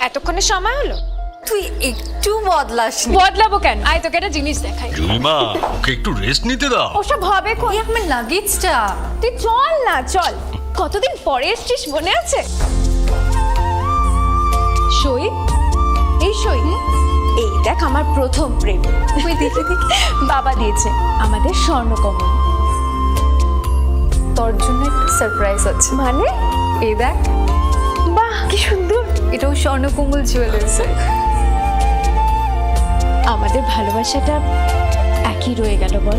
এতক্ষণে সময় হলো? তুই একটু বদলাসনি। বদলাবো কেন? আয় তোকে একটা জিনিস দেখাই। জুলিমা, ওকে একটু রেস্ট নিতে দাও। ওসব হবে কোন? এই আমার লাগেজটা। তুই চল না, চল। কতদিন পরে এসছিস, মনে আছে? সই, এই সই, এই দেখ আমার প্রথম প্রেম। তুই দেখে দেখে বাবা দিয়েছে আমাদের স্বর্ণকমল। তোর জন্য একটা সারপ্রাইজ আছে। মানে? এই দেখ, বাহ কি সুন্দর। এটাও স্বর্ণকমল জুয়েলার্সে। আমাদের ভালোবাসাটা একই রয়ে গেল বল।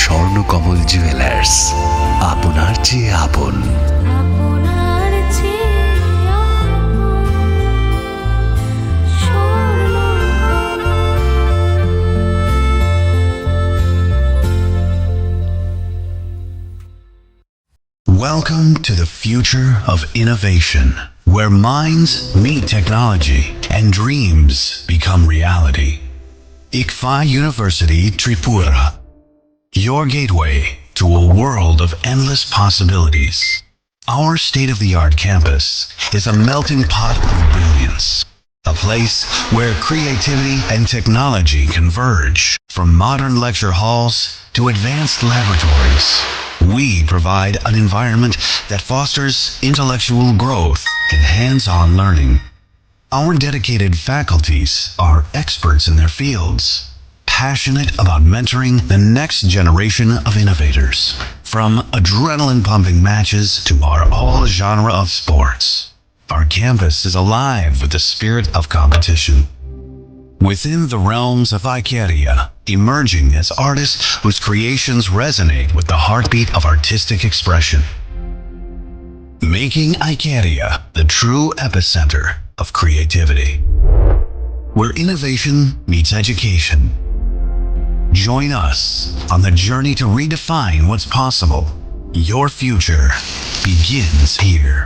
স্বর্ণকমল জুয়েলার্স, আপনার চেয়ে আপন। Welcome to the future of innovation, where minds meet technology and dreams become reality. ICFA University Tripura, your gateway to a world of endless possibilities. Our state-of-the-art campus is a melting pot of brilliance, a place where creativity and technology converge. From modern lecture halls to advanced laboratories, we provide an environment that fosters intellectual growth and hands-on learning. Our dedicated faculties are experts in their fields, passionate about mentoring the next generation of innovators. From adrenaline-pumping matches to our all-genre of sports, our campus is alive with the spirit of competition. Within the realms of Ikeria, emerging as artists whose creations resonate with the heartbeat of artistic expression. Making Ikeria the true epicenter of creativity, where innovation meets education. Join us on the journey to redefine what's possible. Your future begins here.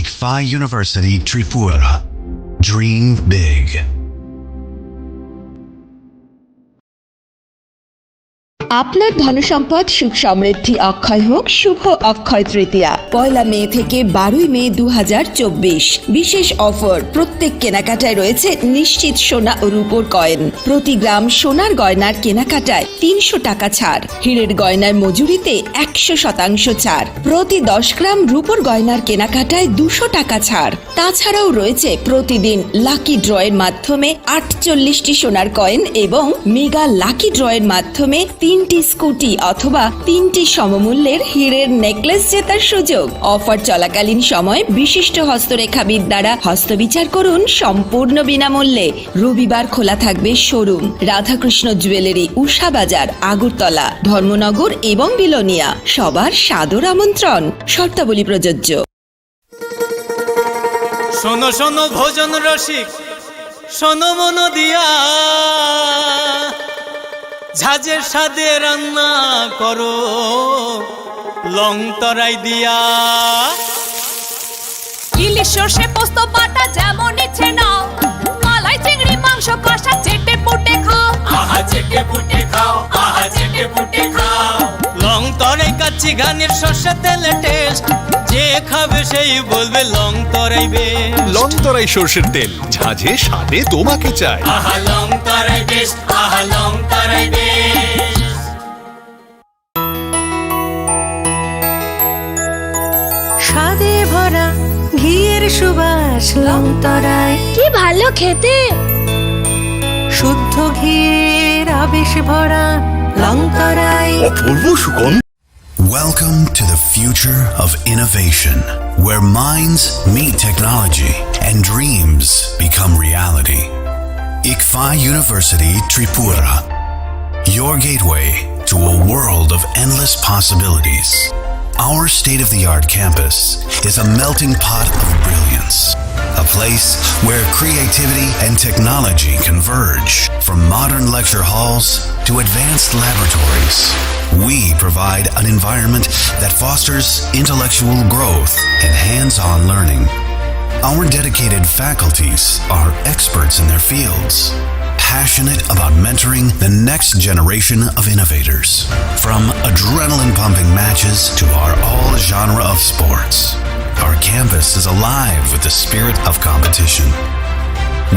ICFA University Tripura. Dream big. আপনার ধনসম্পদ সুখ সমৃদ্ধি অক্ষয় হোক শুভ অক্ষয় তৃতীয়া 1 মে থেকে 12 মে 2024। বিশেষ offer, প্রত্যেক কেনাকাটায় রয়েছে নিশ্চিত সোনা ও রূপোর কয়েন। প্রতি গ্রাম সোনার গয়নার কেনাকাটায় 300 টাকা ছাড়। হীরের গয়নার মজুরিতে 100% ছাড়। প্রতি 10 গ্রাম রূপোর গয়নার কেনাকাটায় 200 টাকা ছাড়। তাছাড়াও রয়েছে প্রতিদিন লাকি ড্রয়ের মাধ্যমে 48টি সোনার কয়েন এবং মেগা লাকি ড্রয়ের মাধ্যমে 3টি স্কুটি অথবা 3টি সমমূল্যের হীরের নেকলেস জেতার সুযোগ। অফার চলাকালীন সময় বিশিষ্ট হস্তরেখাবিদ দ্বারা হস্তবিচার করুন সম্পূর্ণ বিনামূল্যে। রবিবার খোলা থাকবে শোরুম রাধাকৃষ্ণ জুয়েলারি, উষা বাজার, আগরতলা, ধর্মনগর এবং বিলোনিয়া। সবার সাদর আমন্ত্রণ। শর্তাবলী প্রযোজ্য। শোনো শোনো ভোজন রসিক, শোনো মন দিয়া, ঝাঁঝের স্বাদে রান্না করো লং তরাই দিয়া। ইলিশ সর্ষে পোস্ত বাটা যেমন ইচ্ছে নাও, মালাই চিংড়ি মাংস কষা চেটে পুটে খাও। আহা চেটে পুটে খাও, আহা চেটে পুটে খাও। লং তরাই কাচ্চি ঘানির সর্ষে তেলে টেস্ট, যে খাবে সেই বলবে লং তরাই বেশ। লং তরাই সর্ষের তেল, ঝাঁঝে স্বাদে তোমাকে চাই। আহা লং তরাই বেশ, আহা লং তরাই বেশ। স্বাদে ভরা ঘিয়ের সুবাস লং তরাই, কি ভালো খেতে। শুদ্ধ ঘিয়ের আবেশ ভরা লং তরাই। অপূর্ব সুগন্ধ। Welcome to the future of innovation, where minds meet technology and dreams become reality. ICFA University Tripura, your gateway to a world of endless possibilities. Our state-of-the-art campus is a melting pot of brilliance, a place where creativity and technology converge. From modern lecture halls to advanced laboratories, we provide an environment that fosters intellectual growth and hands-on learning. Our dedicated faculties are experts in their fields, passionate about mentoring the next generation of innovators. From adrenaline-pumping matches to our all-genre of sports, our campus is alive with the spirit of competition.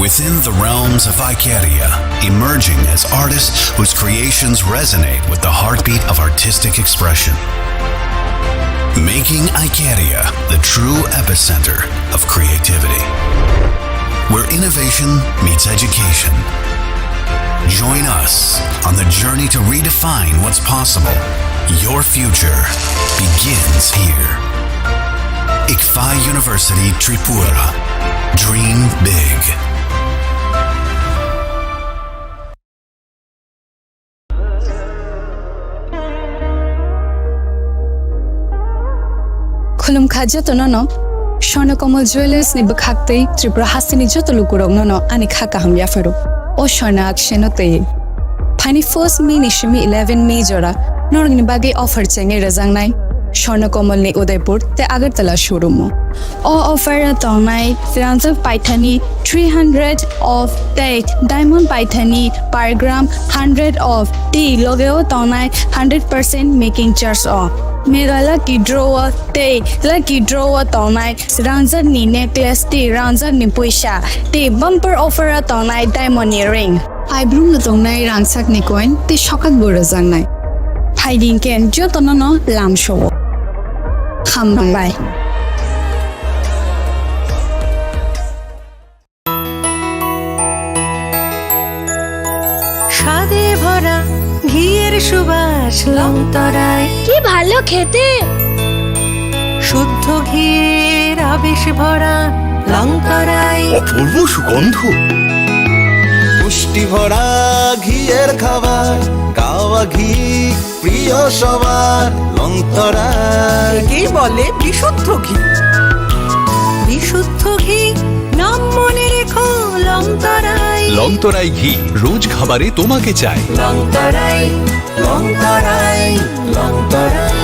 Within the realms of Icaria, emerging as artists whose creations resonate with the heartbeat of artistic expression. Making Icaria the true epicenter of creativity, where innovation meets education. Join us on the journey to redefine what's possible. Your future begins here. ICFI University Tripura. Dream big. Khulum khaja to no Swarnakomal Jewelers ni bakhaktei Tripura hasini joto lukurok no ani khaka hamya faru o Swarna akshenote Pani first May ni shimi 11 May jora norgni bagi offer chenge rajangnai Swarnakomal ni Udaipur te Agartala showroom o offer tongnai Tiranjak Paithani 300 of date diamond Paithani per gram 100 of tea logeo tongnai 100% making charge off Mega lucky draw day, lucky draw tonight. Ranzar ni necklace day, ranzar ni puisha. Day bumper offer a tonight diamond earring. I bloom the tonight ransak ni coin, the shocked burazang night. Hiding can jotono lamb show. Come by. স্বাদে ভরা ঘিয়ের সুবাস লংতরায় কি ভালো খেতে শুদ্ধ ঘিয়ের আবেশ ভরা লংতরায় অপূর্ব সুগন্ধ। পুষ্টি ভরা ঘিয়ের খাবার গাওয়া ঘি প্রিয় সবার লংতরায় কি বলে বিশুদ্ধ ঘি বিশুদ্ধ ঘি নাম মনে রেখো লংতরায় লংতরাই ঘি রোজ খাবারে তোমাকে চাই। লংতরায় লংতরায় লংতরায়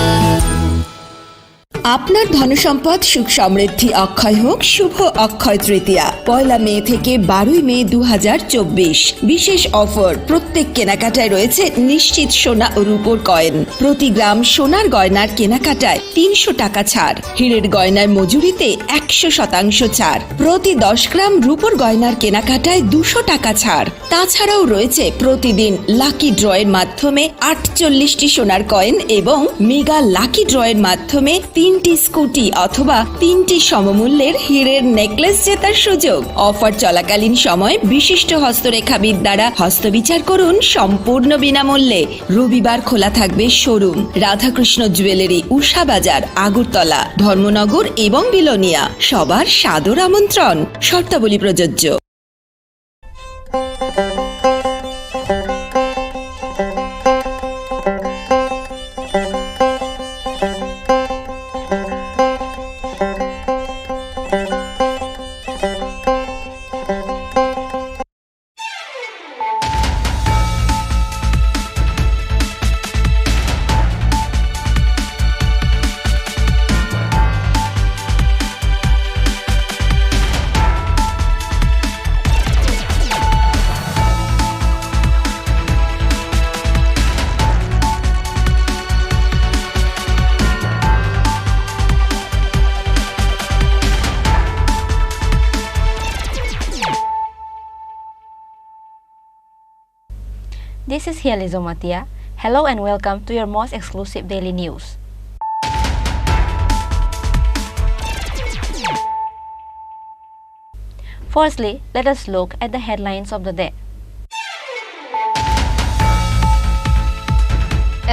আপনার ধনসম্পদ সুখ সমৃদ্ধি অক্ষয় হোক শুভ অক্ষয় তৃতীয়া 1 মে থেকে 12 মে 2024 বিশেষ অফার প্রত্যেক কেনাকাটায় রয়েছে নিশ্চিত সোনা ও রূপোর কয়েন প্রতি গ্রাম সোনার গয়নার কেনাকাটায় 300 টাকা ছাড় হীরের গয়নার মজুরিতে 100% ছাড় প্রতি 10 গ্রাম রূপোর গয়নার কেনাকাটায় 200 টাকা ছাড় তাছাড়াও রয়েছে প্রতিদিন লাকি ড্রয়ের মাধ্যমে 48টি সোনার কয়েন এবং মেগা লাকি ড্রয়ের মাধ্যমে 3টি স্কুটি অথবা 3টি সমমূল্যের হীরের নেকলেস জেতার সুযোগ অফার চলাকালীন সময় বিশিষ্ট হস্তরেখাবিদ দ্বারা হস্তবিচার করুন সম্পূর্ণ বিনামূল্যে রবিবার খোলা থাকবে শোরুম রাধাকৃষ্ণ জুয়েলারি উষা বাজার আগরতলা ধর্মনগর এবং বিলোনিয়া সবার সাদর আমন্ত্রণ শর্তাবলী প্রযোজ্য This is Hializo Matia. Hello and welcome to your most exclusive daily news. Firstly, let us look at the headlines of the day.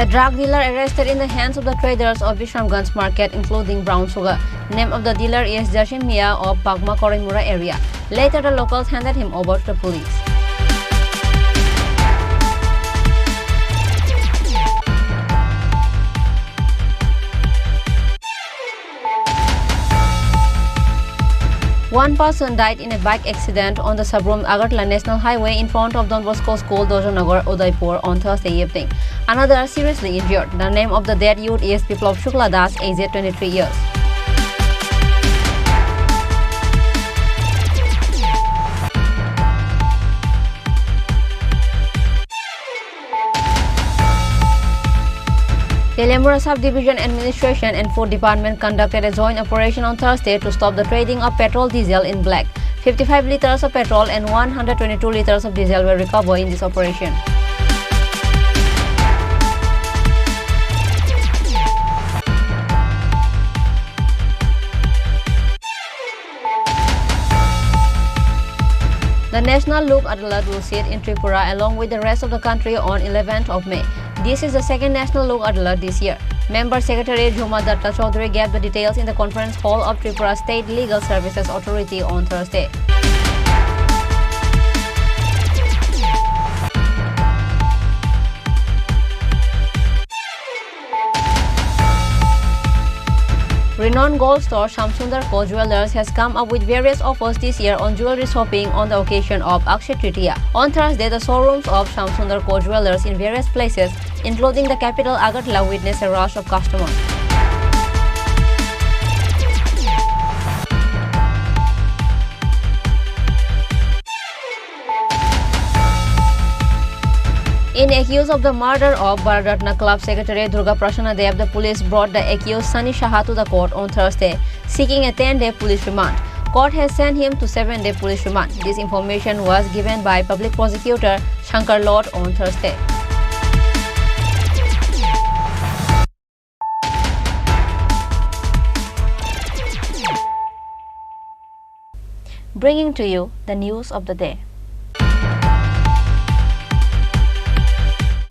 A drug dealer arrested in the hands of the traders of Vishramganj market, including brown sugar. Name of the dealer is Jashim Mia of Pagma Korimura area. Later, the locals handed him over to the police. One person died in a bike accident on the Sabrum Agartala National Highway in front of Don Bosco School, Dojanagar, Udaipur on Thursday evening. Another seriously injured. The name of the dead youth is Biplab Shukla Das, aged 23 years. Telemura Subdivision Administration and Food Department conducted a joint operation on Thursday to stop the trading of petrol diesel in black. 55 liters of petrol and 122 liters of diesel were recovered in this operation. The National Lok Adalat will sit in Tripura along with the rest of the country on 11th of May. This is the second National Lok Adalat this year. Member Secretary Jhuma Datta Chaudhary gave the details in the conference hall of Tripura State Legal Services Authority on Thursday. Renowned gold store Shamsundar Co Jewelers has come up with various offers this year on jewelry shopping on the occasion of Akshaya Tritiya. On Thursday, the showrooms of Shamsundar Co Jewelers in various places, including the capital Agartala, witnessed a rush of customers. In accused of the murder of Bharatratna Club Secretary Durga Prasanna Dev, the police brought the accused Sunny Shaha to the court on Thursday, seeking a 10-day police remand. Court has sent him to 7-day police remand. This information was given by Public Prosecutor Shankar Lord on Thursday. Bringing to you the news of the day.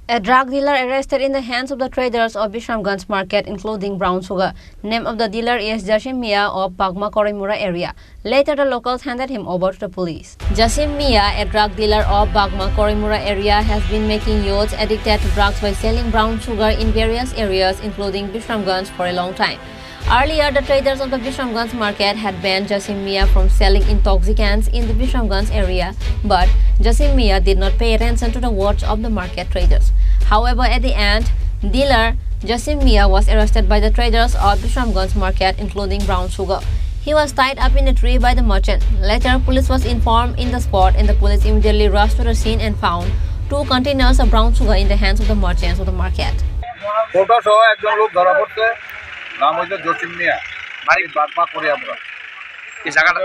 A drug dealer arrested in the hands of the traders of Bishramganj market, including brown sugar. Name of the dealer is Jasim Mia of Pagma Korimura area. Later, the locals handed him over to the police. Jasim Mia, a drug dealer of Pagma Korimura area, has been making youths addicted to drugs by selling brown sugar in various areas, including Bishramganj, for a long time. Earlier, the traders of the Bishramganj market had banned Jasim Mia from selling intoxicants in the Bishramganj area, but Jasim Mia did not pay attention to the words of the market traders. However, at the end, dealer Jasim Mia was arrested by the traders of Bishramganj market, including brown sugar. He was tied up in a tree by the merchant. Later, police was informed in the spot, and the police immediately rushed to the scene and found 2 containers of brown sugar in the hands of the merchants of the market. নাম হইছে জসিম মিয়া বাড়ি বাগমা করে আমরা এই জায়গাটা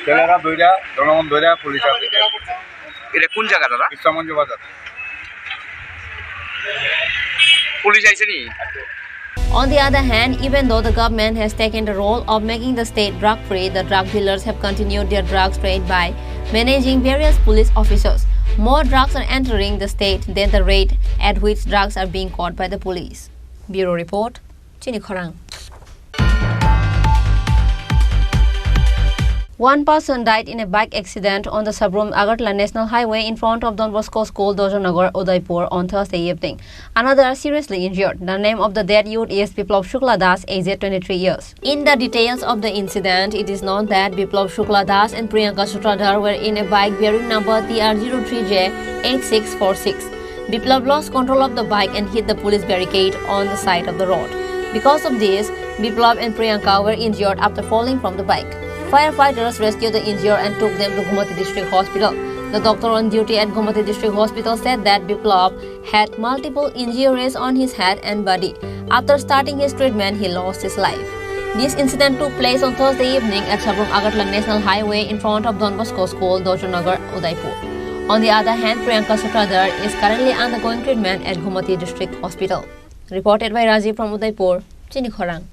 ছেলেরা ধইরা জনগণ ধইরা পুলিশ আছে এটা কোন জায়গা দাদা ইসলামগঞ্জ বাজার পুলিশ আইছে নি On the other hand, even though the government has taken the role of making the state drug-free, the drug dealers have continued their drug trade by managing various police officers. More drugs are entering the state than the rate at which drugs are being caught by the police. Bureau Report, Chini Khorang. One person died in a bike accident on the Sabrom Agartala National Highway in front of Don Bosco School, Dojanagar, Udaipur on Thursday evening. Another seriously injured. The name of the dead youth is Biplab Shukla Das, aged 23 years. In the details of the incident, it is known that Biplab Shukla Das and Priyanka Sutradhar were in a bike bearing number TR03J8646. Biplab lost control of the bike and hit the police barricade on the side of the road. Because of this, Biplab and Priyanka were injured after falling from the bike. Firefighters rescued the injured and took them to Gumati District Hospital. The doctor on duty at Gumati District Hospital said that Biplab had multiple injuries on his head and body. After starting his treatment, he lost his life. This incident took place on Thursday evening at Sabrom Agartala National Highway in front of Don Bosco School, Dojanagar, Udaipur. On the other hand, Priyanka Sutradhar is currently undergoing treatment at Gumati District Hospital. Reported by Rajiv from Udaipur, Chini Khorang.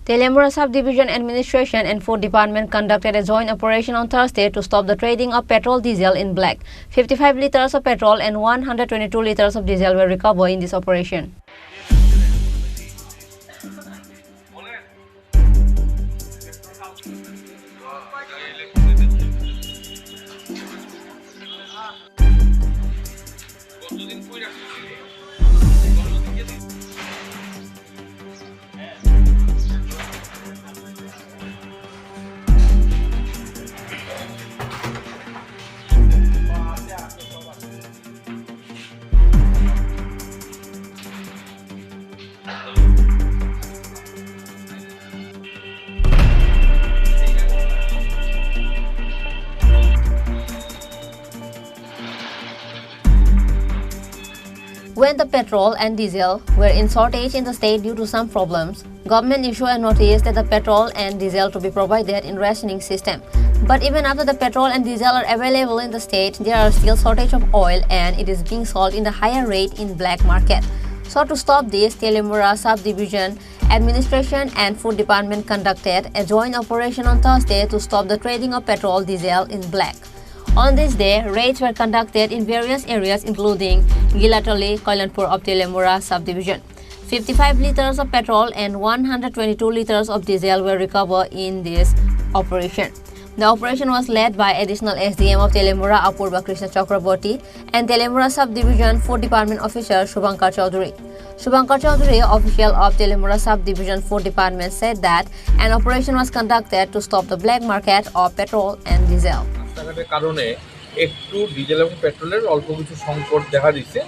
Telemura Subdivision Administration and Food Department conducted a joint operation on Thursday to stop the trading of petrol diesel in black. 55 liters of petrol and 122 liters of diesel were recovered in this operation. When the petrol and diesel were in shortage in the state due to some problems, government issued a notice that the petrol and diesel to be provided in rationing system. But even after the petrol and diesel are available in the state, there are still shortage of oil and it is being sold in the higher rate in black market. So to stop this, Telemura Subdivision Administration and Food Department conducted a joint operation on Thursday to stop the trading of petrol diesel in black. On this day, raids were conducted in various areas including Gilatoli, Kalyanpur of Telemura Subdivision. 55 liters of petrol and 122 liters of diesel were recovered in this operation. The operation was led by additional SDM of Telemura Apurva Krishna Chakraborty and Telemura Subdivision Food Department officer Shubhankar Chaudhary. Shubhankar Chaudhary, official of Telemura Subdivision Food Department, said that an operation was conducted to stop the black market of petrol and diesel. রাস্তাঘাটের কারণে একটু diesel এবং পেট্রোলের অল্প কিছু সংকট দেখা দিচ্ছে।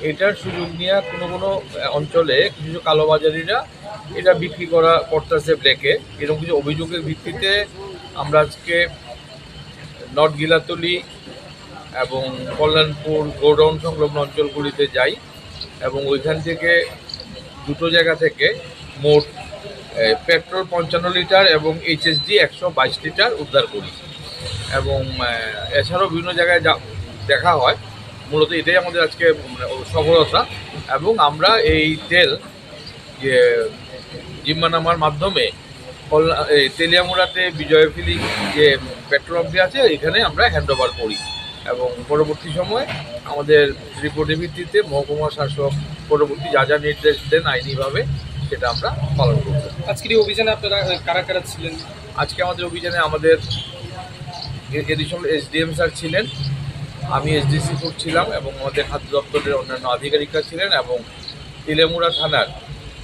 এটার সুযোগ নিয়ে কোনো অঞ্চলে কিছু কালোবাজারিরা এটা বিক্রি করতেছে ব্ল্যাকে। এরকম কিছু অভিযোগের ভিত্তিতে আমরা আজকে নর্থ গিলাতলি এবং কল্যাণপুর গোডাউন সংলগ্ন অঞ্চলগুলিতে যাই এবং ওইখান থেকে দুটো জায়গা থেকে মোট পেট্রোল 55 লিটার এবং HSD 122 লিটার উদ্ধার করি এবং এছাড়াও বিভিন্ন জায়গায় দেখা হয়। মূলত এটাই আমাদের আজকে সফলতা এবং আমরা এই তেল যে জিম্মানামার মাধ্যমে তেলিয়ামুড়াতে বিজয় ফিলিং যে পেট্রোল পাম্পটি আছে এখানে আমরা হ্যান্ডওভার করি এবং পরবর্তী সময় আমাদের রিপোর্টের ভিত্তিতে মহকুমা শাসক পরবর্তী যা নির্দেশ দেন আইনিভাবে সেটা আমরা পালন করব। আজকের এই অভিযানে আপনারা কারা কারা ছিলেন? আজকে আমাদের অভিযানে আমাদের এডিশনাল SDM স্যার ছিলেন, আমি SDC ফুড ছিলাম এবং আমাদের খাদ্য দপ্তরের অন্যান্য আধিকারিকরা ছিলেন এবং তেলিয়ামুড়া থানার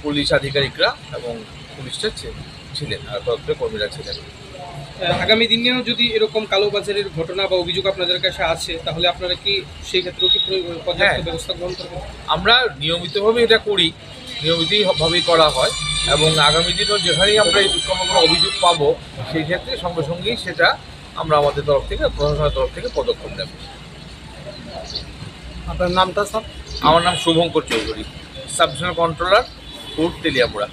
পুলিশ আধিকারিকরা এবং পুলিশরা ছিলেন আর দপ্তরের কর্মীরা ছিলেন। আগামী দিনেও যদি এরকম কালোবাজারের ঘটনা বা অভিযোগ আপনাদের কাছে আসে তাহলে আপনারা কি সেই ক্ষেত্রেও কি পর্যাপ্ত ব্যবস্থা গ্রহণ করবেন? আমরা নিয়মিতভাবে এটা করি, নিয়মিতভাবেই করা হয় এবং আগামী দিনেও যেখানেই আমরা কোনো অভিযোগ পাবো সেই ক্ষেত্রে সঙ্গে সঙ্গেই সেটা আমরা আমাদের তরফ থেকে প্রশাসনের তরফ থেকে পদক্ষেপ নেব। আপনার নামটা স্যার? আমার নাম Shubhankar Chowdhury, subdivisional controller food Teliamura.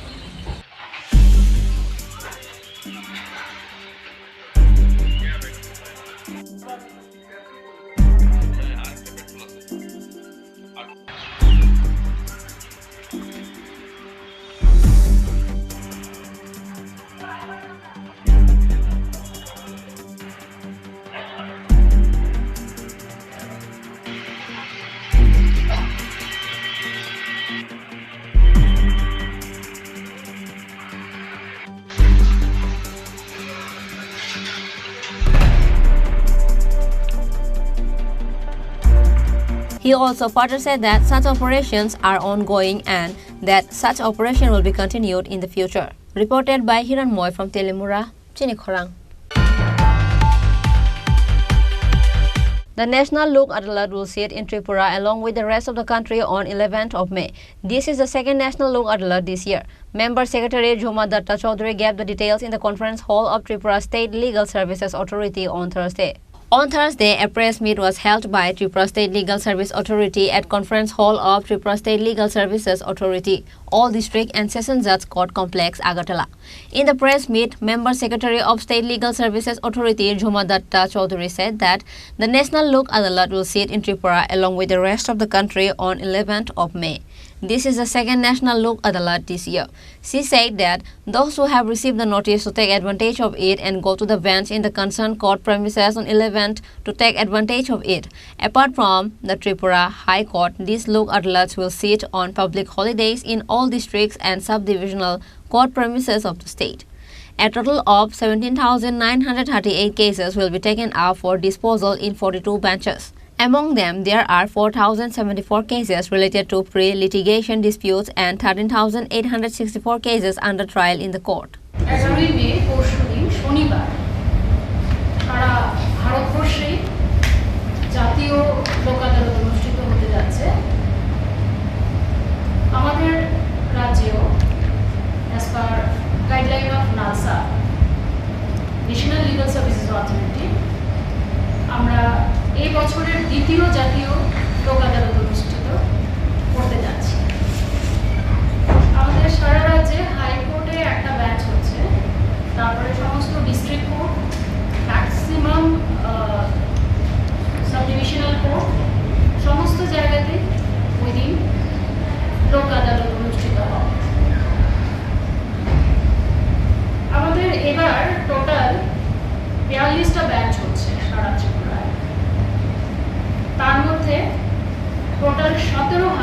He also further said that such operations are ongoing and that such operation will be continued in the future. Reported by Hiran Moy from Telemura, Chinikhorang. The National Lok Adalat will sit in Tripura along with the rest of the country on 11th of May. This is the second National Lok Adalat this year. Member Secretary Jhuma Datta Chaudhary gave the details in the conference hall of Tripura State Legal Services Authority on Thursday. On Thursday, a press meet was held by Tripura State Legal Service Authority at Conference Hall of Tripura State Legal Services Authority, All District and Session Judge Court Complex, Agartala. In the press meet, Member Secretary of State Legal Services Authority Jhuma Datta Chaudhary said that the National Lok Adalat will sit in Tripura along with the rest of the country on 11th of May. This is the second National Lok Adalat this year. She said that those who have received the notice to take advantage of it and go to the bench in the concerned court premises on 11th to take advantage of it. Apart from the Tripura High Court, these Lok Adalats will sit on public holidays in all districts and subdivisional court premises of the state. A total of 17,938 cases will be taken up for disposal in 42 benches. Among them, there are 4,074 cases related to pre-litigation disputes and 13,864 cases under trial in the court. 11 মে পরশুদিন শনিবার সারা ভারতবর্ষে জাতীয় লোক আদালত অনুষ্ঠিত হতে যাচ্ছে। আমাদের রাজ্যেও as per guideline of NALSA, national legal services authority, আমরা এই বছরের দ্বিতীয় জাতীয় লোক আদালত অনুষ্ঠিত করতে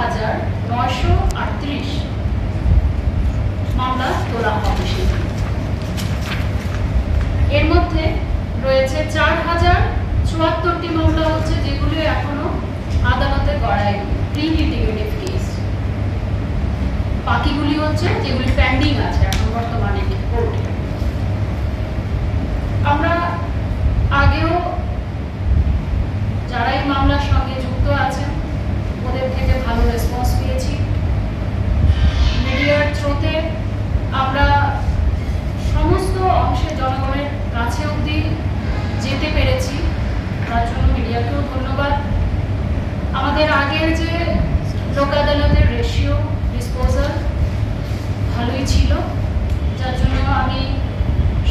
4,938 মামলা তোলা হবে সেদিন। এর মধ্যে রয়েছে 4,074টি মামলা হচ্ছে যেগুলো এখনো আদালতে গড়ায় প্রি লিটিগেটিভ কেস। বাকিগুলি হচ্ছে যেগুলি পেন্ডিং আছে এখন বর্তমানে কোর্টে। আমরা আগেও যারা এই মামলার সঙ্গে যুক্ত আছেন ওদের থেকে ভালো রেসপন্স পেয়েছি। মিডিয়ার থ্রুতে আমরা সমস্ত অংশের জনগণের কাছে অবধি যেতে পেরেছি, তার জন্য মিডিয়াকেও ধন্যবাদ। আমাদের আগের যে লোক আদালতের রেশিও ডিসপোজাল ভালোই ছিল, যার জন্য আমি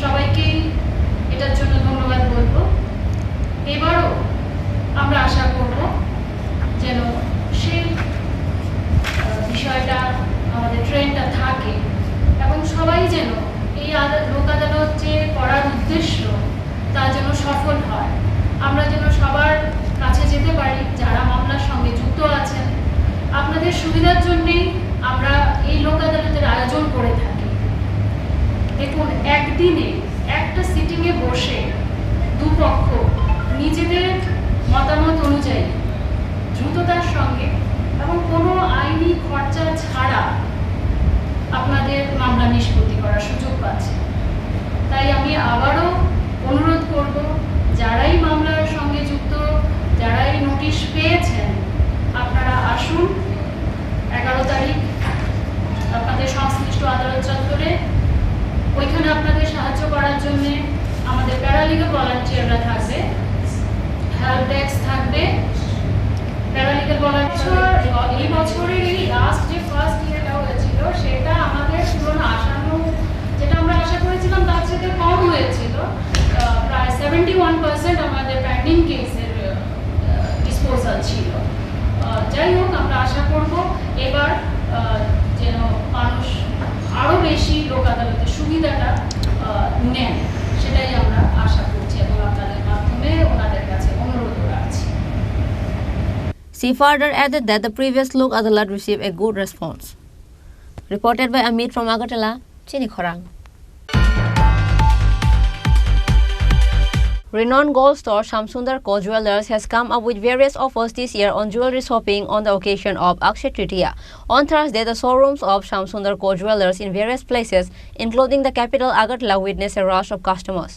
সবাইকেই এটার জন্য ধন্যবাদ বলবো। এবারও আমরা আশা করব যেন সেই বিষয়টা আমাদের ট্রেন্ডটা থাকে এবং সবাই যেন এই লোক আদালত যে করার উদ্দেশ্য তা যেন সফল হয়। আমরা যেন সবার কাছে যেতে পারি যারা মামলার সঙ্গে যুক্ত আছেন। আপনাদের সুবিধার জন্যেই আমরা এই লোক আদালতের আয়োজন করে থাকি। দেখুন, একদিনে একটা সিটিংয়ে বসে দুপক্ষ নিজেদের মতামত অনুযায়ী দ্রুততার সঙ্গে এবং কোনো আইনি খরচা ছাড়া আপনাদের মামলা নিষ্পত্তি করার সুযোগ পাচ্ছে। তাই আমি আবারও অনুরোধ করব, যারাই মামলার সঙ্গে যুক্ত, যারাই নোটিশ পেয়েছেন, আপনারা আসুন 11 তারিখ আপনাদের সংশ্লিষ্ট আদালত চত্বরে। ওইখানে আপনাদের সাহায্য করার জন্যে আমাদের প্যারালিগাল ভলান্টিয়াররা থাকবে, হেল্প ডেস্ক থাকবে, প্যারালিগাল ভলান্টিয়ার। এই বছরের এই লাস্ট যে ফার্স্ট ইয়ারটা হয়েছিল সেটা আমাদের পুরনো আশানো যেটা আমরা আশা করেছিলাম তার থেকে কম হয়েছিল। প্রায় 71% আমাদের পেন্ডিং কেসের ডিসপোজাল ছিল। যাই হোক, আমরা আশা করব এবার যেন মানুষ আরও বেশি লোক আদালতের সুবিধাটা নেন, সেটাই আমরা আশা করছি এবং আপনাদের মাধ্যমে ওনাদের কাছে অনুরোধ রাখছি। She further added that the previous Lok Adalat received a good response. Reported by Amit from Agartala, Chini Khorang. Renowned gold store Shamsundar Co Jewelers has come up with various offers this year on jewelry shopping on the occasion of Akshaya Tritiya. On Thursday, the showrooms of Shamsundar Co Jewelers in various places, including the capital Agartala, witnessed a rush of customers.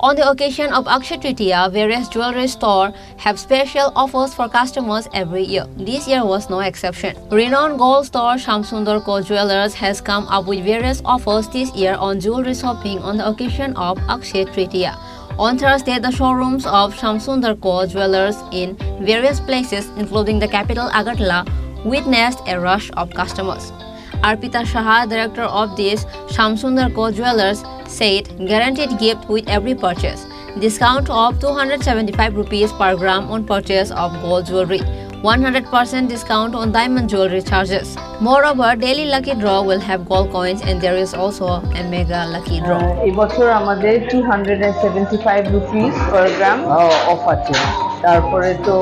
On the occasion of Akshaya Tritiya, various jewelry stores have special offers for customers every year. This year was no exception. Renowned gold store Shamsundar Co Jewelers has come up with various offers this year on jewelry shopping on the occasion of Akshaya Tritiya. On Thursday, the showrooms of Shamsundar Co Jewelers in various places, including the capital Agartala, witnessed a rush of customers. Arpita Shah, director of this Shamsundar Co Jewelers, said guaranteed gift with every purchase, discount of 275 rupees per gram on purchase of gold jewelry, 100% discount on diamond jewelry charges. Moreover, daily lucky draw will have gold coins and there is also a mega lucky draw. এই বছর আমাদের 275 rupees per gram of আছে। তারপরে তো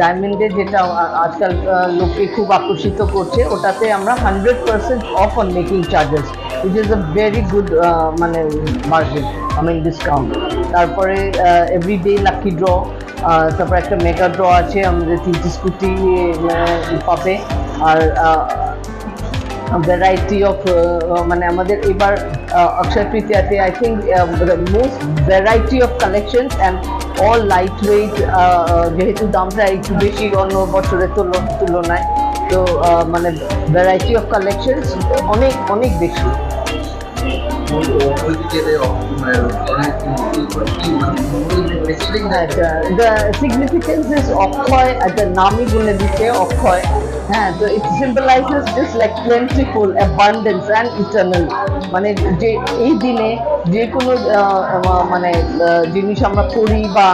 ডায়মন্ডে যেটা আজকাল লোককে খুব আকর্ষিত করছে, ওটাতে আমরা 100% of on making charges, which is a very good মানে মার্জিন, আই মিন ডিসকাউন্ট। তারপরে এভরিডে লাকি ড্র, তারপর একটা মেগা ড্র আছে, আমাদের 3টি স্কুটি পাবে। আর ভ্যারাইটি অফ মানে আমাদের এবার অক্ষয় তৃতীয়াতে I think most variety of collections and all light weight, যেহেতু দামটা একটু বেশি অন্য বছরের তুলনায়, তো মানে ভ্যারাইটি অফ কালেকশনস অনেক অনেক বেশি। The significance is Akshay, the নামই বলে দিচ্ছে অক্ষয়। হ্যাঁ, তো it symbolizes just like plentiful, abundance and eternal। মানে যে এই দিনে যে কোনো মানে জিনিস আমরা করি বা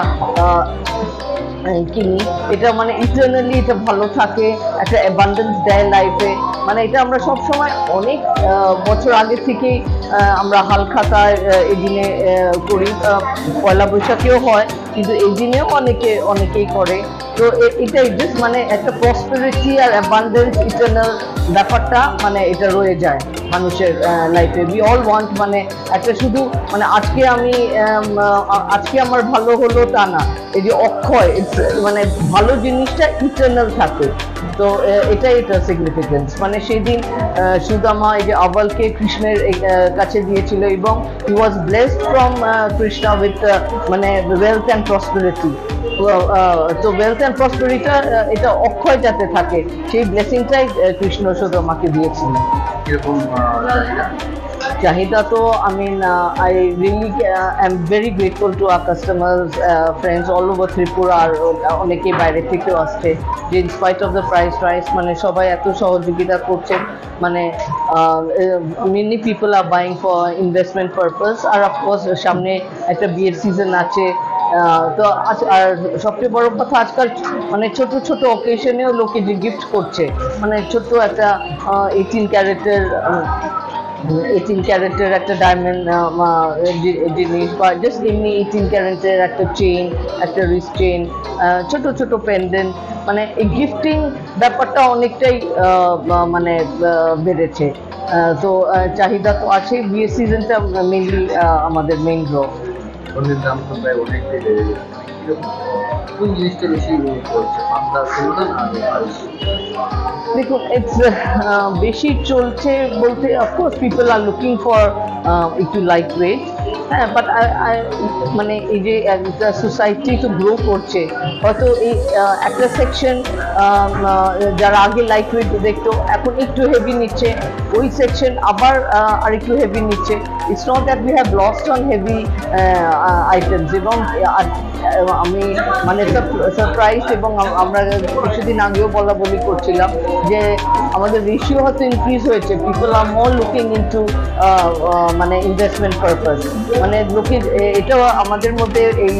কিনি, এটা মানে ইটারনালি এটা ভালো থাকে, একটা অ্যাবান্ডেন্স দেয় লাইফে। মানে এটা আমরা সব সময় অনেক বছর আগে থেকেই আমরা হালখাতায় এই দিনে করি, পয়লা বৈশাখেও হয়, কিন্তু এই দিনেও অনেকেই করে। তো এটাই জাস্ট মানে একটা প্রসপেরিটি আর অ্যাবান্ডেন্স ইটারনাল ব্যাপারটা মানে এটা রয়ে যায় মানুষের লাইফে। উই অল ওয়ান্ট মানে একটা শুধু মানে আজকে আমার ভালো হলো তা না, এই যে অক্ষয় মানে ভালো জিনিসটা ইটারনাল থাকে। তো এটাই এটা সিগনিফিকেন্স। মানে সেই দিন সুদামা এই যে আবালকে কৃষ্ণের কাছে দিয়েছিল এবং হি ওয়াজ ব্লেসড ফ্রম কৃষ্ণ উইথ মানে ওয়েলথ অ্যান্ড প্রসপেরিটি। তো ওয়েলথ অ্যান্ড প্রসপেরিটি এটা অক্ষয় যাতে থাকে সেই ব্লেসিংটাই কৃষ্ণ সুদামাকে দিয়েছিলেন। চাহিদা তো I really am very grateful to our customers, friends all over Tripura, আর অনেকেই বাইরে থেকেও আসছে যে in spite of the price rise মানে সবাই এত সহযোগিতা করছে। মানে many people are buying for investment purpose, R of course সামনে একটা বিয়ের সিজন আছে। তো আর সবচেয়ে বড় কথা আজকাল মানে ছোট ছোট অকেশনেও লোকে যে গিফট করছে, মানে ছোট্ট একটা 18 ক্যারেটের একটা ডায়মন্ড জিনিস বা জাস্ট এমনি 18 ক্যারেটের একটা চেইন, একটা রিস্ট চেইন, ছোট ছোট পেন্ডেন্ট, মানে এই গিফটিং ব্যাপারটা অনেকটাই মানে বেড়েছে। তো চাহিদা তো আছে, বিয়ের সিজনটা মেনলি আমাদের মেইন ড্র। দাম তো প্রায় অনেকটাই বেড়ে গেছে, কোন জিনিসটা বেশি করছে, পাতলা সেগুলো না? দেখুন, বেশি চলছে বলতে of course people are looking for একটু লাইট ওয়েট। হ্যাঁ, বাট মানে এই যে একটা সোসাইটি তো গ্রো করছে, হয়তো এই একটা সেকশন যারা আগে লাইট ওয়েট দেখতো এখন একটু হেভি নিচ্ছে, ওই সেকশন আবার আর একটু হেভি নিচ্ছে। It's not that we have lost on heavy items. এবং আমি মানে সারপ্রাইজ, এবং আমরা কিছুদিন আগেও বলি করছিলাম যে আমাদের রেশিও হয়তো ইনক্রিজ হয়েছে। পিপল আর মোর লুকিং ইনটু মানে ইনভেস্টমেন্ট পারপাস। মানে লোকে এটাও আমাদের মধ্যে এই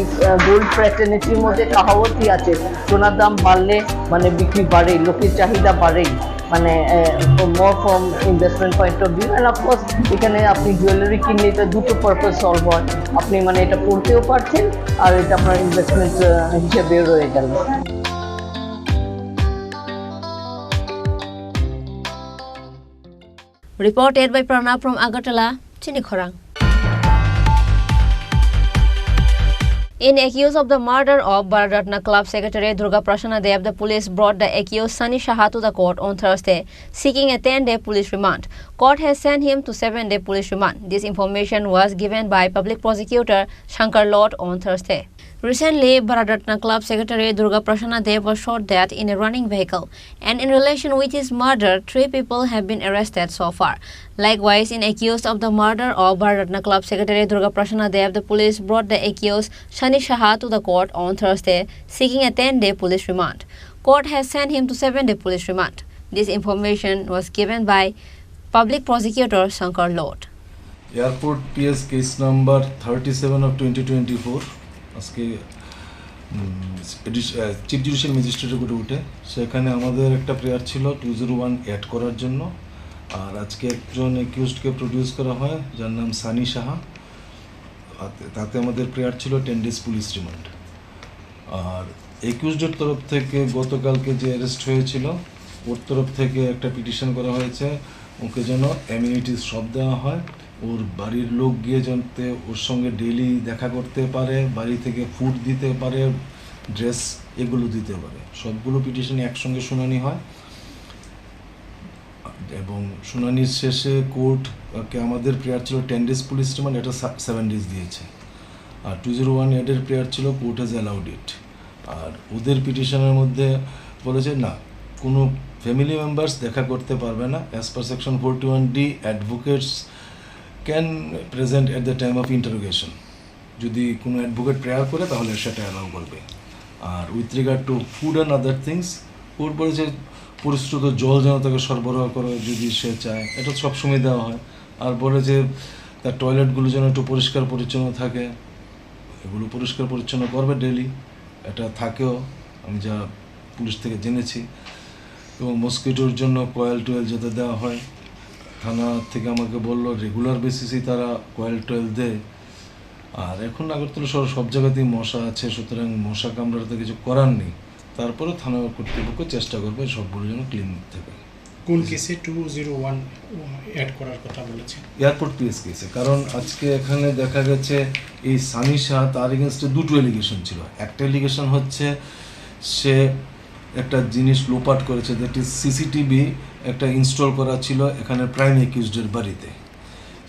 গোল্ড ফ্র্যাটার্নিটির মধ্যে কাহাওয়াতই আছে, সোনার দাম বাড়লে মানে বিক্রি বাড়ে, লোকের চাহিদা বাড়েই, মানে মোর from investment point of view. And of course এখানে আপনি জুয়েলারি কিনলে এটা দুটো পারপাস সলভ হয়, আপনি মানে এটা পড়তেও পারছেন আর এটা আপনার ইনভেস্টমেন্ট হিসেবেও রয়ে গেল। Reported by Pranab from Agartala, Chinikhorang. In accused of the murder of Bharatratna Club Secretary Durga Prashanna Dev, the police brought the accused Sunny Shaha to the court on Thursday, seeking a 10-day police remand. Court has sent him to 7-day police remand. This information was given by Public Prosecutor Shankar Lord on Thursday. Recently, Bharatratna Club Secretary Durga Prashanna Dev was shot dead in a running vehicle, and in relation with his murder, 3 people have been arrested so far. Likewise, in accused of the murder of Bharatratna Club Secretary Durga Prashanna Dev, the police brought the accused Sunny Shaha to the court on Thursday, seeking a 10-day police remand. Court has sent him to 7-day police remand. This information was given by Public Prosecutor Shankar Lord. Airport PS case number 37 of 2024 আজকে chief judicial ম্যাজিস্ট্রেটের উপরে উঠে, সেখানে আমাদের একটা prayer ছিল 201 add করার জন্য। আর আজকে একজন অ্যাকিউজডকে প্রডিউস করা হয় যার নাম সানি সাহা, তাতে আমাদের প্রেয়ার ছিল 10 days পুলিশ রিমান্ড। আর অ্যাকিউজডের তরফ থেকে গতকালকে যে অ্যারেস্ট হয়েছিল ওর তরফ থেকে একটা পিটিশন করা হয়েছে ওকে যেন অ্যামিনিটিস সব দেওয়া হয়, ওর বাড়ির লোক গিয়ে যাতে ওর সঙ্গে ডেইলি দেখা করতে পারে, বাড়ি থেকে ফুড দিতে পারে, ড্রেস এগুলো দিতে পারে। সবগুলো পিটিশনে একসঙ্গে শুনানি হয় এবং শুনানির শেষে কোর্টকে আমাদের প্রেয়ার ছিল 10 days পুলিশ রিমান্ড, এটা 7 days দিয়েছে। আর 201 এডের প্রেয়ার ছিল কোর্ট হ্যাজ অ্যালাউড ইট। আর ওদের পিটিশনের মধ্যে বলেছে না, কোনো ফ্যামিলি মেম্বার্স দেখা করতে পারবে না। As per section 41D, advocates can present at the time of interrogation. যদি কোনো অ্যাডভোকেট প্রেয়ার করে তাহলে সেটা অ্যালাউ করবে। আর with regard to food and other things, ওর পরে যে পরিশ্রুত জল যেন তাকে সরবরাহ করে যদি সে চায়, এটা সবসময় দেওয়া হয়। আর বলে যে তার টয়লেটগুলো যেন একটু পরিষ্কার পরিচ্ছন্ন থাকে, এগুলো পরিষ্কার পরিচ্ছন্ন করবে ডেলি, এটা থাকেও, আমি যা পুলিশ থেকে জেনেছি। এবং মস্কিটোর জন্য কয়েল টয়েল যাতে দেওয়া হয়, থানা থেকে আমাকে বললো রেগুলার বেসিসেই তারা কয়েল টয়েল দেয়। আর এখন আগরতলা শহর সব জায়গাতেই মশা আছে, সুতরাং মশা কামড়াতে কিছু করার নেই। তারপরে থানা কর্তৃপক্ষ চেষ্টা করবে সবগুলো যেন ক্লিন থাকে। কোন কেসে 201 অ্যাড করার কথা বলেছেন? এয়ারপোর্ট পিএস কেসে। কারণ আজকে এখানে দেখা গেছে এই সানি শাহ, তার এগেনস্টে দুটো এলিগেশন ছিল। একটা এলিগেশন হচ্ছে সে একটা জিনিস লোপাট করেছে, দ্যাট ইজ সিসিটিভি একটা ইনস্টল করা ছিল এখানে প্রাইম অ্যাকিউজডের বাড়িতে।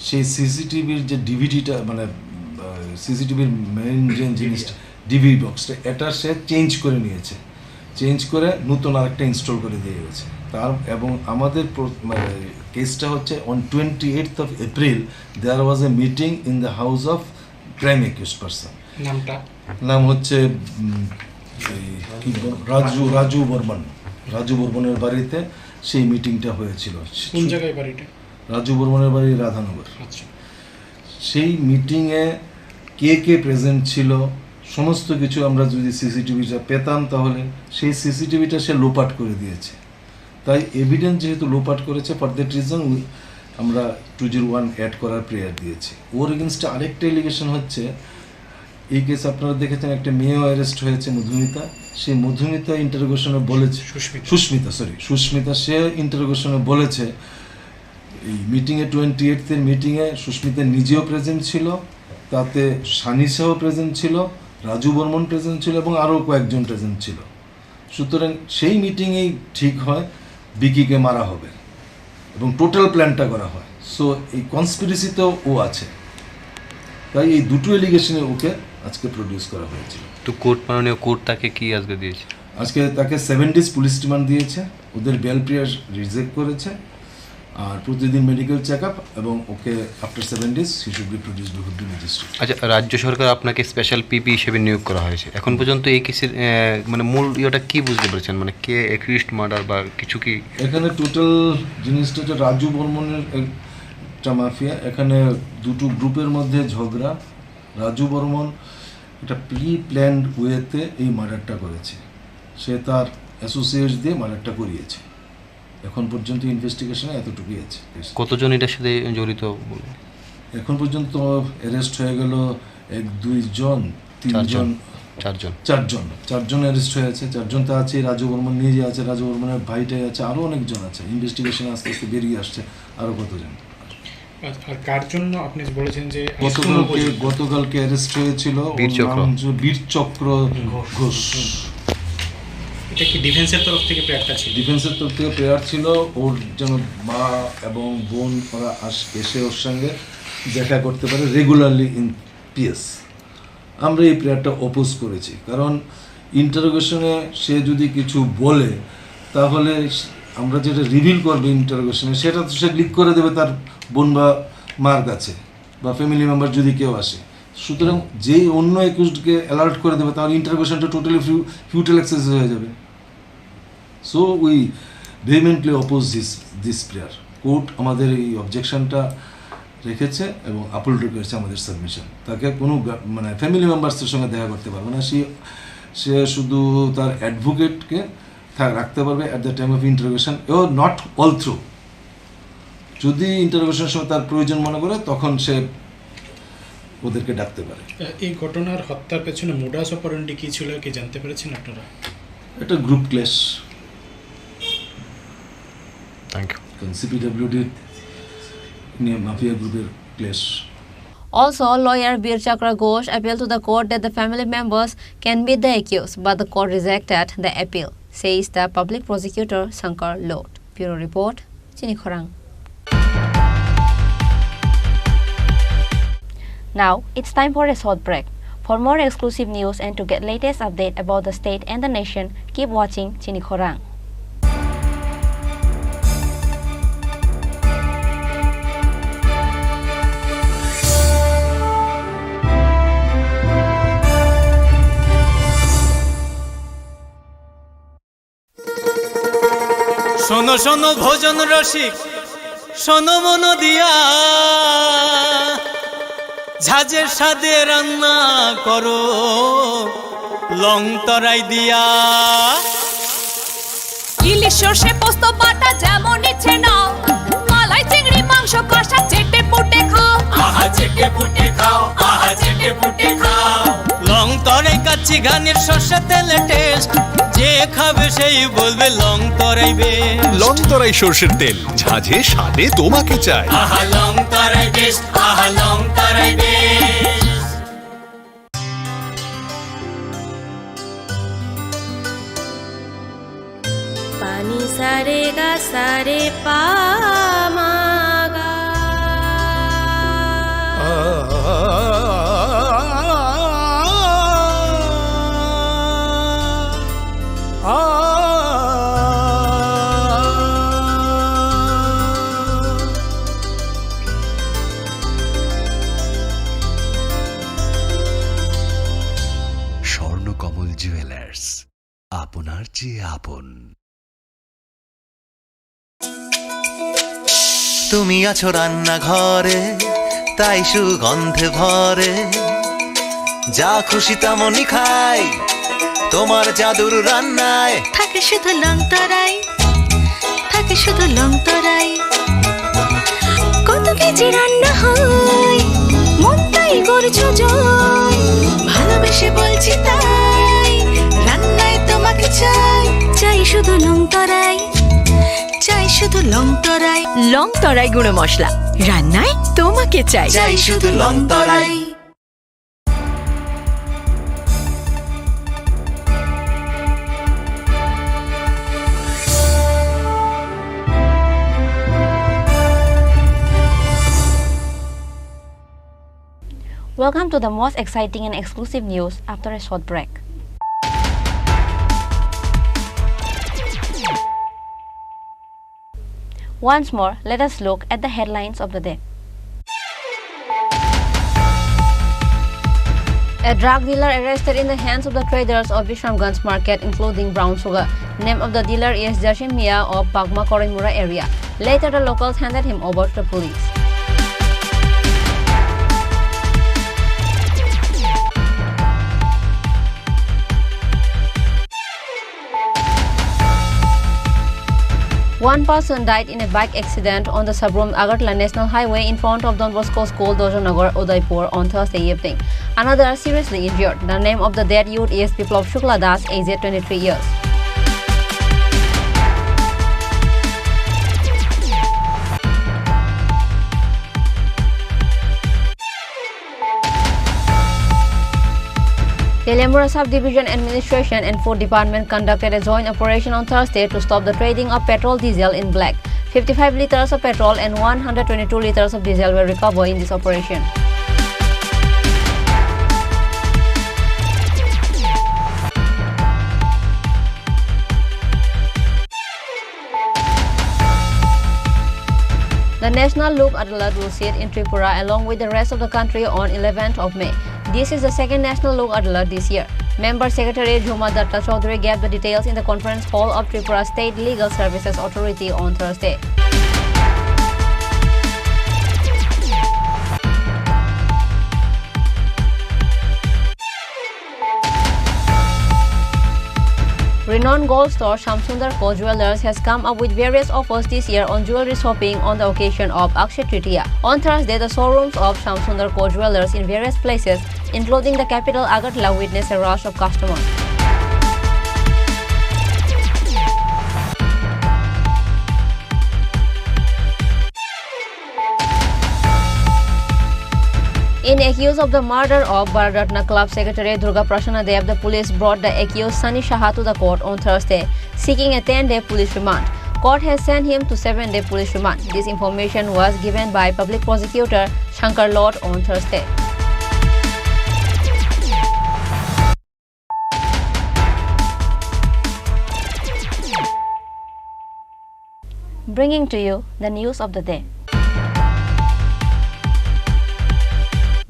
সেই সিসিটিভির যে ডিভিডিটা, মানে সিসিটিভির মেইন যে জিনিসটা ডিভি বক্সটা, এটা সে চেঞ্জ করে নিয়েছে, চেঞ্জ করে নতুন আরেকটা ইনস্টল করে দিয়ে গেছে তার। এবং আমাদের কেসটা হচ্ছে on 28th of April there was a meeting in the house of prime accused person. নাম হচ্ছে রাজু বর্মন। রাজু বর্মনের বাড়িতে সেই মিটিংটা হয়েছিল। কোন জায়গায় বাড়িটা? রাজু বর্মনের বাড়ি রাধানগর। সেই মিটিংয়ে কে কে প্রেজেন্ট ছিল সমস্ত কিছু আমরা যদি সিসিটিভিটা পেতাম তাহলে, সেই সিসিটিভিটা সে লোপাট করে দিয়েছে। তাই এভিডেন্স যেহেতু লোপাট করেছে, ফর দ্যাট রিজন আমরা 201 অ্যাড করার প্রেয়ার দিয়েছি। ওর এগেনস্টে আরেকটা এলিগেশন হচ্ছে, এই কেস আপনারা দেখেছেন একটা মেয়েও অ্যারেস্ট হয়েছে, মধুমিতা। সেই মধুমিতা ইন্টারোগেশনে বলেছে, সুস্মিতা সে ইন্টারোগেশনে বলেছে এই মিটিংয়ে 28th মিটিংয়ে সুস্মিতা নিজেও প্রেজেন্ট ছিল, তাতে সানিসাও প্রেজেন্ট ছিল, রাজু বর্মন প্রেজেন্ট ছিল এবং আরও কয়েকজন প্রেজেন্ট ছিল। সুতরাং সেই মিটিংয়েই ঠিক হয় বিকিকে মারা হবে এবং টোটাল প্ল্যানটা করা হয়। সো এই কনস্পিরেসিতেও ও আছে, তাই এই দুটো এলিগেশনে ওকে আজকে প্রডিউস করা হয়েছিল। তো মাননীয় কোর্ট তাকে কি আজকে দিয়েছে? আজকে তাকে 7 days পুলিশ রিমান্ড দিয়েছে, ওদের বেল প্রেয়ার রিজেক্ট করেছে, আর প্রতিদিন মেডিকেল চেক আপ, এবং ওকে after 7 days he should be produce before the magistrate. আচ্ছা, রাজ্য সরকার আপনাকে স্পেশাল পিপি হিসেবে নিয়োগ করা হয়েছে। এখন পর্যন্ত এই কেসের মানে মূল ইয়েটা কি বুঝতে পেরেছেন, মানে কে অ্যাকিউজড মার্ডার বা কিছু কি? এখানে টোটাল জিনিসটা হচ্ছে রাজু বর্মনের একটা মাফিয়া। এখানে দুটো গ্রুপের মধ্যে ঝগড়া। রাজু বর্মন একটা প্ল্যান্ড ওয়েতে এই মার্ডারটা করেছে, সে তার অ্যাসোসিয়েটস দিয়ে মার্ডারটা করিয়েছে। এখন পর্যন্ত ইনভেস্টিগেশনে এতটুকুই আছে। কতজন এটার সাথে জড়িত? এখন পর্যন্ত অ্যারেস্ট হয়ে গেল 1, 2 জন, 3 জন, 4জন অ্যারেস্ট হয়েছে। 4জন তো আছে, রাজু বর্মন নিজে আছে, রাজু বর্মনের ভাইটাই আছে, আরও অনেকজন আছে। ইনভেস্টিগেশনে আস্তে আস্তে বেরিয়ে আসছে আরও কতজন। আর কার জন্য আপনি বলেছেন যে গতকালকে অ্যারেস্ট হয়েছিল বীরচক্র ঘোষ। এটা কি ডিফেন্সের তরফ থেকে প্রেয়ারটা ছিল? ডিফেন্সের তরফ থেকে প্রেয়ার ছিল, ওর যেন মা এবং বোন ওরা এসে ওর সঙ্গে দেখা করতে পারে রেগুলারলি ইন পিএস। আমরা এই প্রেয়ারটা অপোজ করেছি, কারণ ইন্টারোগেশনে সে যদি কিছু বলে তাহলে আমরা যেটা রিভিল করবে ইন্টারোগেশনে সেটা তো সে লিক করে দেবে তার বোন বা মার কাছে, বা ফ্যামিলি মেম্বার যদি কেউ আসে। সুতরাং যেই অন্য অ্যাকিউজডকে অ্যালার্ট করে দেবে তাহলে ইন্টারোগেশনটা টোটালি ফিউটাইল এক্সারসাইজ হয়ে যাবে। So we vehemently oppose this prayer. Court আমাদের এই অবজেকশনটা রেখেছে এবং আপল করেছে আমাদের সাবমিশন। তাকে কোনো মানে ফ্যামিলি মেম্বার্সের সঙ্গে দেখা করতে পারবে না, সে শুধু তার অ্যাডভোকেটকে রাখতে পারবে at the time of interrogation, ও নট অল থ্রু। যদি ইন্টারোগেশনের সময় তার প্রয়োজন মনে করে তখন সে ওদেরকে ডাকতে পারে। এই ঘটনার হত্যার পেছনে মোডাস অপারেন্ডি কি ছিল কি জানতে পেরেছেন আপনারা? এটা group clash. Thank you. CPWD নিয়ে মাফিয়া গ্রুপের clash. Also, lawyer Bir Chakra Ghosh appealed to the court that the family members can be the accused, but the court rejected the appeal, says the public prosecutor Shankar Lord. Bureau Report, Chini Khorang. Now, it's time for a short break. For more exclusive news and to get latest update about the state and the nation, keep watching Chini Khorang. শোনো শোনো ভোজন রসিক শোনো মন দিয়া ঝাঁঝের স্বাদে রান্না করো লং তরাই দিয়া ইলিশ সর্ষে পোস্ত বাটা যেমন ইচ্ছে নাও মালাই চিংড়ি মাংস কষা চেটে পুটে খাও আহা চেটে পুটে খাও আহা চেটে পুটে খাও লং তরাই কাচ্চি ঘানির সর্ষে তেলে টেস্ট যে খাবে সেই বলবে লং তরাই বেশ লং তরাই সর্ষের তেল ঝাঁঝে স্বাদে তোমাকে চাই আহা লং তরাই বেশ আহা লং তরাই বেশ পানি সারে গা সারে পা মা গা স্বর্ণকমল জুয়েলার্স আপনার চেয়ে আপন। তুমি আছো রান্নাঘরে তাই সুগন্ধে ভরে যা খুশি তেমনই খাই তোমার জাদুর রান্নায় থাকে শুধু লং তরাই থাকে শুধু লং তরাই কত কেজি রান্না হয় মন তাই করছো জয় ভালোবেসে বলছি তাই রান্নায় তোমাকে চাই চাই শুধু লং তরাই চাই শুধু লং তরাই গুঁড়ো মশলা রান্নায় তোমাকে চাই চাই শুধু long Terai. Welcome to the most exciting and exclusive news after a short break. Once more, let us look at the headlines of the day. A drug dealer arrested in the hands of the traders of Visramganj market, including brown sugar. Name of the dealer is Jashin Mia of Pagma Korimura area. Later, the locals handed him over to the police. One person died in a bike accident on the Sabrom Agartala National Highway in front of Don Bosco School, Dojanagar, Udaipur on Thursday evening. Another seriously injured. The name of the dead youth is Biplab Shukla Das, aged 23 years. The Lemura Subdivision Administration and Food Department conducted a joint operation on Thursday to stop the trading of petrol diesel in black. 55 liters of petrol and 122 liters of diesel were recovered in this operation. The National Lok Adalat will sit in Tripura along with the rest of the country on 11th of May. This is the second National Lok Adalat this year. Member Secretary Jhuma Datta Chaudhary gave the details in the conference hall of Tripura State Legal Services Authority on Thursday. Renowned gold store Shamsundar Co Jewelers has come up with various offers this year on jewelry shopping on the occasion of Akshaya Tritiya. On Thursday, the showrooms of Shamsundar Co Jewelers in various places, including the capital Agartala, witnessed a rush of customers. In accused of the murder of Bharatratna Club Secretary Durga Prasanna Dev, the police brought the accused Sani Shaha to the court on Thursday, seeking a 10-day police remand. Court has sent him to 7-day police remand. This information was given by Public Prosecutor Shankar Lord on Thursday. Bringing to you the news of the day.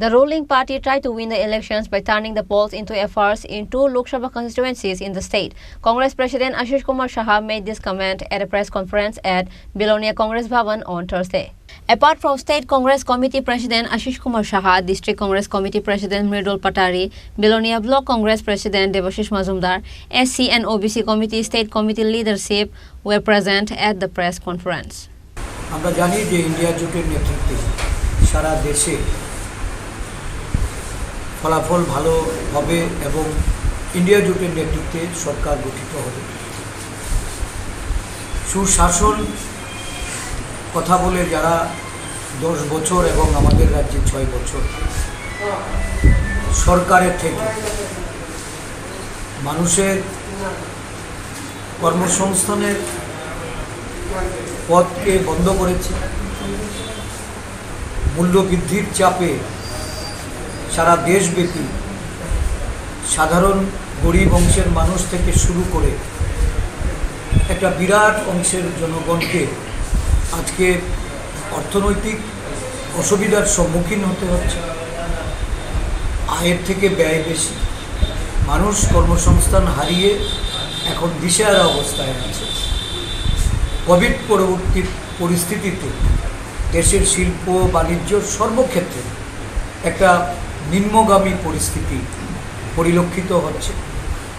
The ruling party tried to win the elections by turning the polls into a farce in 2 Lok Sabha constituencies in the state. Congress President Ashish Kumar Shah made this comment at a press conference at Bilonia Congress Bhavan on Thursday. Apart from State Congress Committee President Ashish Kumar Shah, District Congress Committee President Mridul Patari, Bilonia Block Congress President Devashish Mazumdar, SC and OBC Committee State Committee leadership were present at the press conference. আমরা জানি যে India জোটের নেতৃত্বে সারা দেশে ফলাফল ভালো হবে এবং ইন্ডিয়া জোটের নেতৃত্বে সরকার গঠিত হবে। সুশাসন কথা বলে যারা 10 বছর এবং আমাদের রাজ্যে 6 বছর সরকারের থেকে মানুষের কর্মসংস্থানের পথকে বন্ধ করেছে, মূল্যবৃদ্ধির চাপে সারা দেশব্যাপী সাধারণ গরিব অংশের মানুষ থেকে শুরু করে একটা বিরাট অংশের জনগণকে আজকে অর্থনৈতিক অসুবিধার সম্মুখীন হতে হচ্ছে। আয়ের থেকে ব্যয় বেশি, মানুষ কর্মসংস্থান হারিয়ে এখন দিশেহারা অবস্থায় আছে। কোভিড পরবর্তী পরিস্থিতিতে দেশের শিল্প বাণিজ্য সর্বক্ষেত্রে একটা নিম্নগামী পরিস্থিতি পরিলক্ষিত হচ্ছে।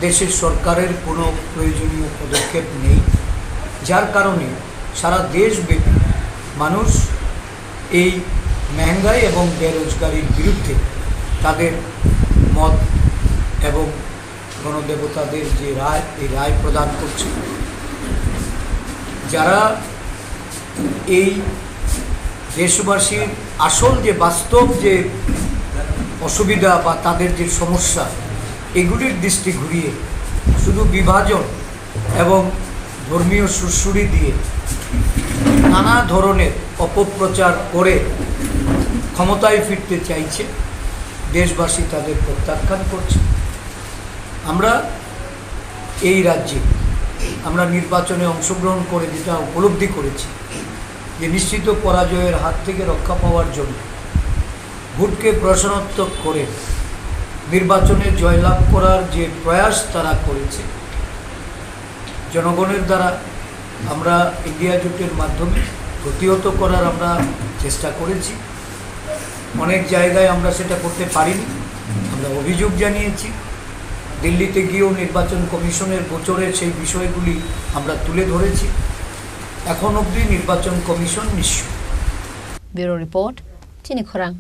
দেশের সরকারের কোনো প্রয়োজনীয় পদক্ষেপ নেই, যার কারণে সারা দেশব্যাপী মানুষ এই মহঙ্গাই এবং বেরোজগারির বিরুদ্ধে তাদের মত এবং গণদেবতাদের যে রায়, এই রায় প্রদান করছে। যারা এই দেশবাসীর আসল যে বাস্তব যে অসুবিধা বা তাদের যে সমস্যা, এগুলির দৃষ্টি ঘুরিয়ে শুধু বিভাজন এবং ধর্মীয় সুরসুরি দিয়ে নানা ধরনের অপপ্রচার করে ক্ষমতায় ফিরতে চাইছে, দেশবাসী তাদের প্রত্যাখ্যান করছে। আমরা এই রাজ্যে আমরা নির্বাচনে অংশগ্রহণ করে যেটা উপলব্ধি করেছি যে নিশ্চিত পরাজয়ের হাত থেকে রক্ষা পাওয়ার জন্য ভোটকে প্রশ্নাত্মক করে নির্বাচনে জয়লাভ করার যে প্রয়াস তারা করেছে, জনগণের দ্বারা আমরা ইন্ডিয়া জোটের মাধ্যমে প্রতিহত করার আমরা চেষ্টা করেছি। অনেক জায়গায় আমরা সেটা করতে পারিনি, আমরা অভিযোগ জানিয়েছি। দিল্লিতে গিয়েও নির্বাচন কমিশনের গোচরের সেই বিষয়গুলি আমরা তুলে ধরেছি। এখন অবধি নির্বাচন কমিশন নিশ্চয়। ব্যুরো রিপোর্ট, চিনি খোরাং।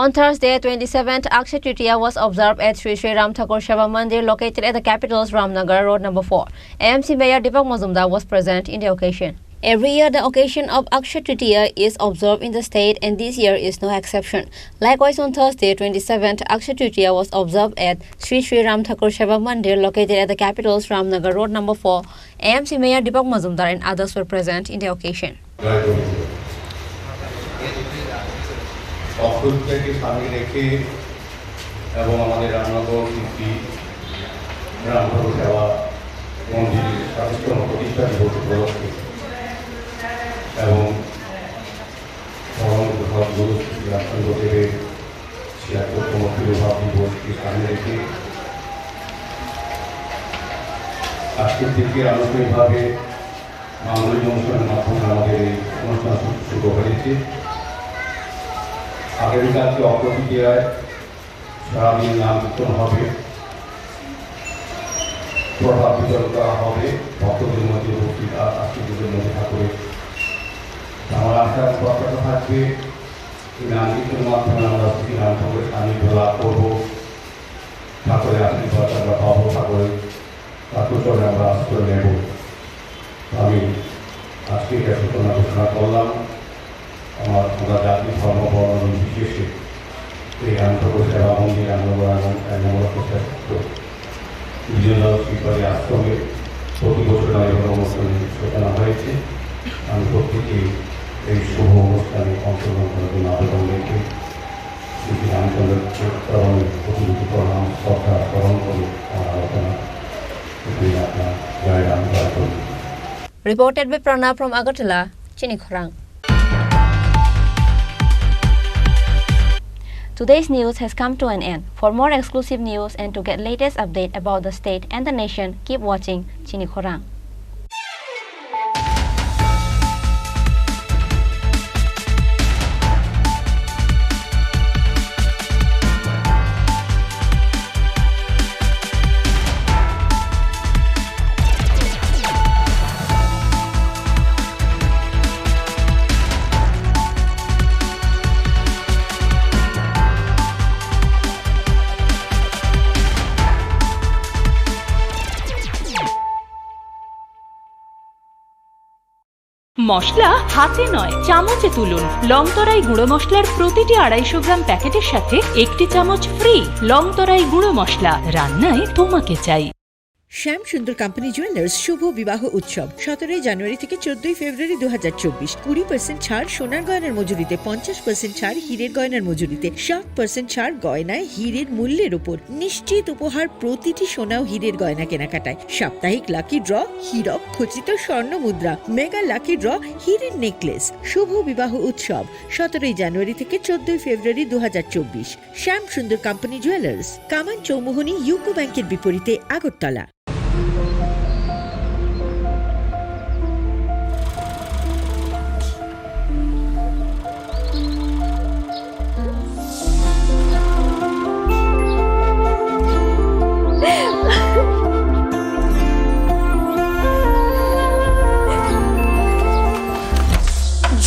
On Thursday, 27th Akshay Tritiya was observed at Sri Sri Ram Thakur Seva Mandir located at the capital's Ramnagar Road number 4. AMC Mayor Deepak Mazumdar was present in the occasion. Every year, the occasion of Akshay Tritiya is observed in the state, and this year is no exception. Likewise, on Thursday, 27th, Akshay Tritiya was observed at Sri Sri Ram Thakur Seva Mandir located at the capital's Ramnagar Road number 4. AMC Mayor Deepak Mazumdar and others were present in the occasion. অক্ষরটাকে সামনে রেখে এবং আমাদের রামনগর কীর্তি রামনগর সেবা মন্দিরের ৭০তম প্রতিষ্ঠা দিবস উপলক্ষে এবং গুরু রামচন্দ্রদেবের ৭৬তম তিরোভাব দিবসকে সামনে রেখে আজকের থেকে আনুষ্ঠানিকভাবে মাঙ্গলিক অনুষ্ঠানের মাধ্যমে আমাদের এই অনুষ্ঠান শুরু হয়েছে। আগামীকালকে অক্ষয় তৃতীয়ায় সারাদিন নাম কীর্তন হবে, প্রভাব বিতরণ করা হবে ভক্তদের মধ্যে উপস্থিত আত্মীয়দের মধ্যে ঠাকুরের। আমার আশা প্রত্যাশা থাকবে এই নাম কীর্তনের মাধ্যমে আমরা শ্রী রাম ঠাকুরের সান্নিধ্য লাভ করবো, ঠাকুরের আশীর্বাদ আমরা পাবো, ঠাকুরের ঠাকুরচরণে আমরা আশ্রয় নেব। আমি আজকে এটা সূচনা ঘোষণা করলাম। আমরা জাতি ধর্ম বর্ণ নির্বিশেষে এই রামঠাকুর সেবা মন্দির বিভিন্ন শিল্পী আশ্রমে প্রতি বছর অনুষ্ঠানের সূচনা হয়েছে। আমি প্রত্যেকে এই শুভ অনুষ্ঠানে অংশগ্রহণ করার জন্য আবেদন রেখে শ্রী রামচন্দ্রের চরণের প্রতিনিধি প্রণাম শ্রদ্ধা স্মরণ করে আমার আলোচনা আপনার জয় রাম জয় করি। Reported by Pranav from Agartala, Chini Khorang. Today's news has come to an end. For more exclusive news and to get latest update about the state and the nation, keep watching Chini Khorang. মশলা হাতে নয় চামচে তুলুন। লংতরাই গুঁড়ো মশলার প্রতিটি 250 গ্রাম প্যাকেটের সাথে 1টি চামচ ফ্রি। লংতরাই গুঁড়ো মশলা, রান্নায় তোমাকে চাই। শ্যাম সুন্দর কোম্পানি জুয়েলার্স শুভ বিবাহ উৎসব 17 জানুয়ারি থেকে 14 ফেব্রুয়ারি 2024। 20% ছাড় সোনার গয়নার মজুরিতে, 50% ছাড় হীরের গয়নার মজুরিতে, 60% ছাড় গয়নায় হীরের মূল্যের উপর, নিশ্চিত উপহার প্রতিটি সোনা ও হীরের গয়না কেনাকাটায়, সাপ্তাহিক লাকি ড্র, হীরক খচিত স্বর্ণ মুদ্রা, মেগা লাকি ড্র, হীরের নেকলেস। শুভ বিবাহ উৎসব 17 জানুয়ারি থেকে 14 ফেব্রুয়ারি 2024। শ্যাম সুন্দর কোম্পানি জুয়েলার্স, কামান চৌমুহনী, ইউকো ব্যাংকের বিপরীতে, আগরতলা।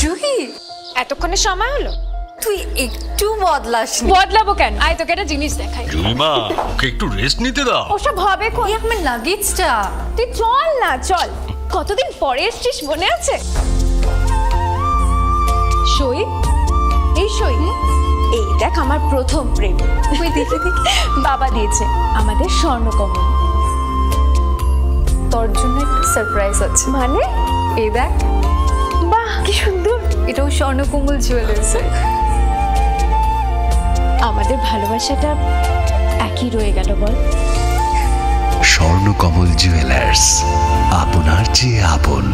জুহি, এতক্ষণে সময় হলো? তুই একটু বদলাস। বদলাবো কেন? আয় তোকে একটা জিনিস দেখাই। জুইমা, ওকে একটু রেস্ট নিতে দাও। ওসব হবে কোন? আমার লাগেজটা। তুই চল না, চল। কতদিন পরে এসছিস, মনে আছে? সই, এই সই, এই দেখ আমার প্রথম প্রেম। তুই দেখে দেখ, বাবা দিয়েছে আমাদের স্বর্ণকমল। তোর জন্য একটা সারপ্রাইজ আছে। মানে? এই দেখ। বাহ, কি সুন্দর। এটাও স্বর্ণকমল জুয়েলার্সে। আমাদের ভালোবাসাটা একই রয়ে গেল বল। স্বর্ণকমল জুয়েলার্স, আপনার চেয়ে আপন।